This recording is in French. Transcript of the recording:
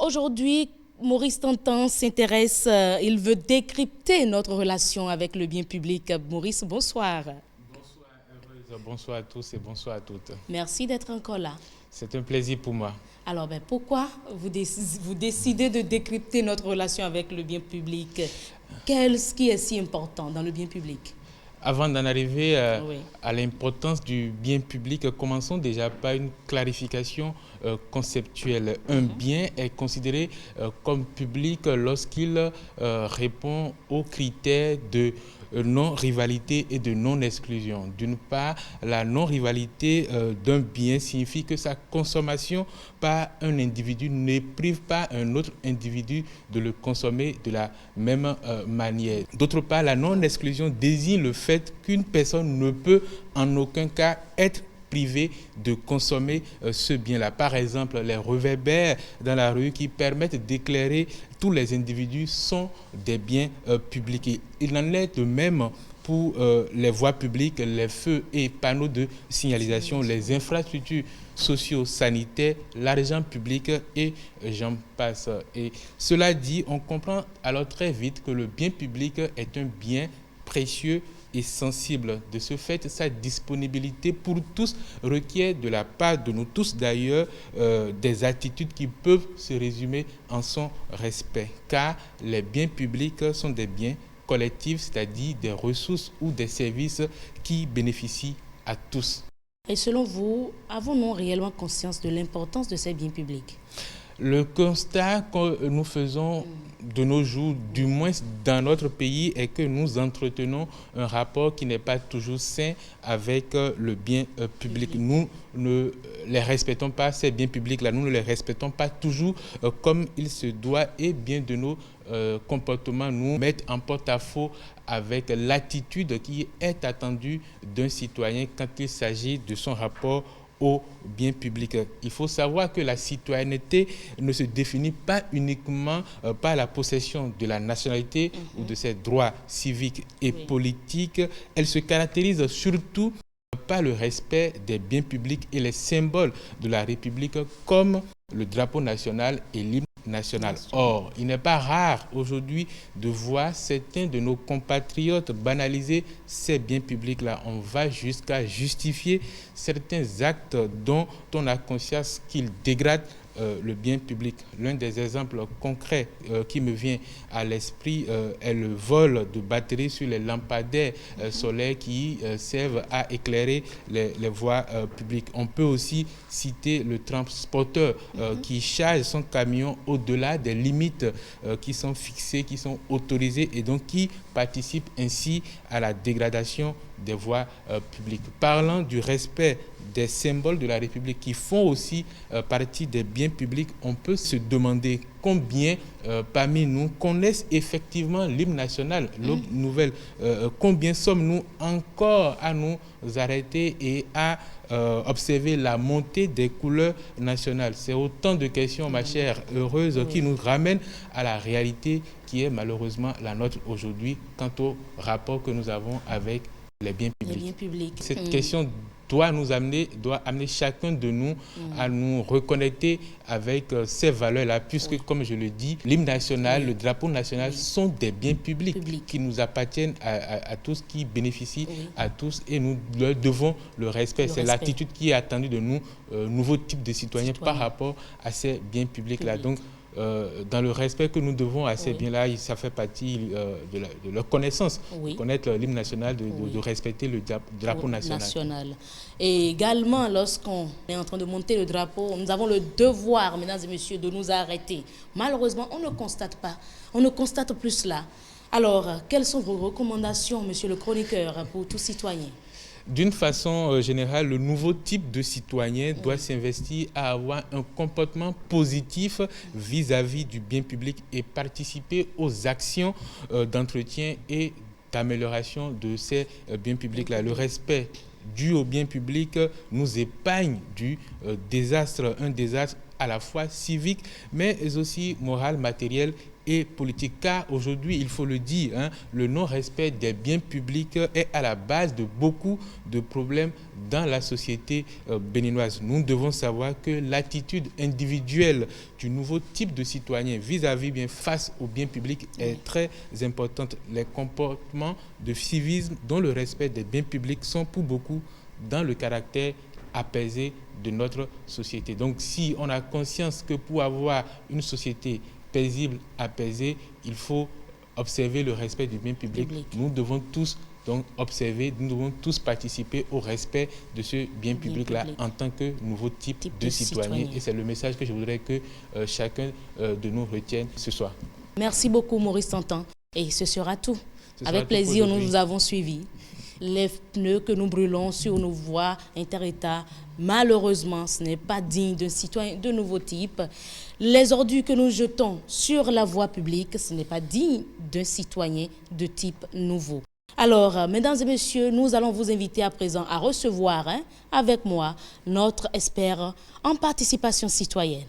Aujourd'hui, Maurice Tantan s'intéresse, il veut décrypter notre relation avec le bien public. Maurice, bonsoir. Bonsoir, heureuse. Bonsoir à tous et bonsoir à toutes. Merci d'être encore là. C'est un plaisir pour moi. Alors, pourquoi vous décidez de décrypter notre relation avec le bien public? Qu'est-ce qui est si important dans le bien public? Avant d'en arriver Oui. à l'importance du bien public, commençons déjà par une clarification conceptuelle. Un bien est considéré comme public lorsqu'il répond aux critères de non-rivalité et de non-exclusion. D'une part, la non-rivalité d'un bien signifie que sa consommation par un individu ne prive pas un autre individu de le consommer de la même manière. D'autre part, la non-exclusion désigne le fait qu'une personne ne peut en aucun cas être privée de consommer ce bien-là. Par exemple, les réverbères dans la rue qui permettent d'éclairer tous les individus sont des biens publics. Il en est de même pour les voies publiques, les feux et panneaux de signalisation, les infrastructures socio-sanitaires, l'argent public et j'en passe. Et cela dit, on comprend alors très vite que le bien public est un bien précieux et sensible. De ce fait, sa disponibilité pour tous requiert de la part de nous tous d'ailleurs des attitudes qui peuvent se résumer en son respect. Car les biens publics sont des biens collectifs, c'est-à-dire des ressources ou des services qui bénéficient à tous. Et selon vous, avons-nous réellement conscience de l'importance de ces biens publics? Le constat que nous faisons de nos jours, du moins dans notre pays, est que nous entretenons un rapport qui n'est pas toujours sain avec le bien public. Nous ne les respectons pas, ces biens publics-là, nous ne les respectons pas toujours comme il se doit et bien de nos comportements nous mettent en porte-à-faux avec l'attitude qui est attendue d'un citoyen quand il s'agit de son rapport au bien public. Il faut savoir que la citoyenneté ne se définit pas uniquement par la possession de la nationalité ou de ses droits civiques et politiques. Elle se caractérise surtout par le respect des biens publics et les symboles de la République comme le drapeau national et l'hymne national. Or, il n'est pas rare aujourd'hui de voir certains de nos compatriotes banaliser ces biens publics-là. On va jusqu'à justifier certains actes dont on a conscience qu'ils dégradent le bien public. L'un des exemples concrets qui me vient à l'esprit est le vol de batteries sur les lampadaires solaires qui servent à éclairer les voies publiques. On peut aussi citer le transporteur qui charge son camion au-delà des limites qui sont fixées, qui sont autorisées et donc qui participent ainsi à la dégradation des voies publiques. Parlant du respect des symboles de la République qui font aussi partie des biens publics, on peut se demander combien parmi nous connaissent effectivement l'hymne national, l'aube nouvelle. Combien sommes-nous encore à nous arrêter et à observer la montée des couleurs nationales? C'est autant de questions, ma chère heureuse, qui nous ramènent à la réalité qui est malheureusement la nôtre aujourd'hui quant au rapport que nous avons avec les biens publics. Les biens publics. Cette question doit amener chacun de nous à nous reconnecter avec ces valeurs-là, puisque, comme je le dis, l'hymne national, le drapeau national sont des biens publics qui nous appartiennent à tous, qui bénéficient à tous, et nous leur devons le respect. C'est l'attitude qui est attendue de nous, nouveau type de citoyens par rapport à ces biens publics-là. Donc, dans le respect que nous devons à ces biens-là, ça fait partie de leur connaissance, connaître l'hymne national, de respecter le drapeau national. Et également, lorsqu'on est en train de monter le drapeau, nous avons le devoir, mesdames et messieurs, de nous arrêter. Malheureusement, on ne constate pas, on ne constate plus cela. Alors, quelles sont vos recommandations, monsieur le chroniqueur, pour tout citoyen? D'une façon générale, le nouveau type de citoyen doit s'investir à avoir un comportement positif vis-à-vis du bien public et participer aux actions d'entretien et d'amélioration de ces biens publics-là. Le respect dû au bien public nous épargne du désastre, un désastre à la fois civique, mais aussi moral, matériel et politique. Car aujourd'hui, il faut le dire, hein, le non-respect des biens publics est à la base de beaucoup de problèmes dans la société béninoise. Nous devons savoir que l'attitude individuelle du nouveau type de citoyen vis-à-vis, bien face aux biens publics est très importante. Les comportements de civisme dont le respect des biens publics sont pour beaucoup dans le caractère apaisé de notre société. Donc si on a conscience que pour avoir une société paisible, apaisée, il faut observer le respect du bien public. Nous devons tous donc observer, nous devons tous participer au respect de ce bien public-là en tant que nouveau type de citoyen. Et c'est le message que je voudrais que chacun de nous retienne ce soir. Merci beaucoup Maurice Tantan. Et ce sera tout. Avec plaisir, nous vous avons suivis. Les pneus que nous brûlons sur nos voies inter-États, malheureusement, ce n'est pas digne d'un citoyen de nouveau type. Les ordures que nous jetons sur la voie publique, ce n'est pas digne d'un citoyen de type nouveau. Alors, mesdames et messieurs, nous allons vous inviter à présent à recevoir avec moi notre expert en participation citoyenne.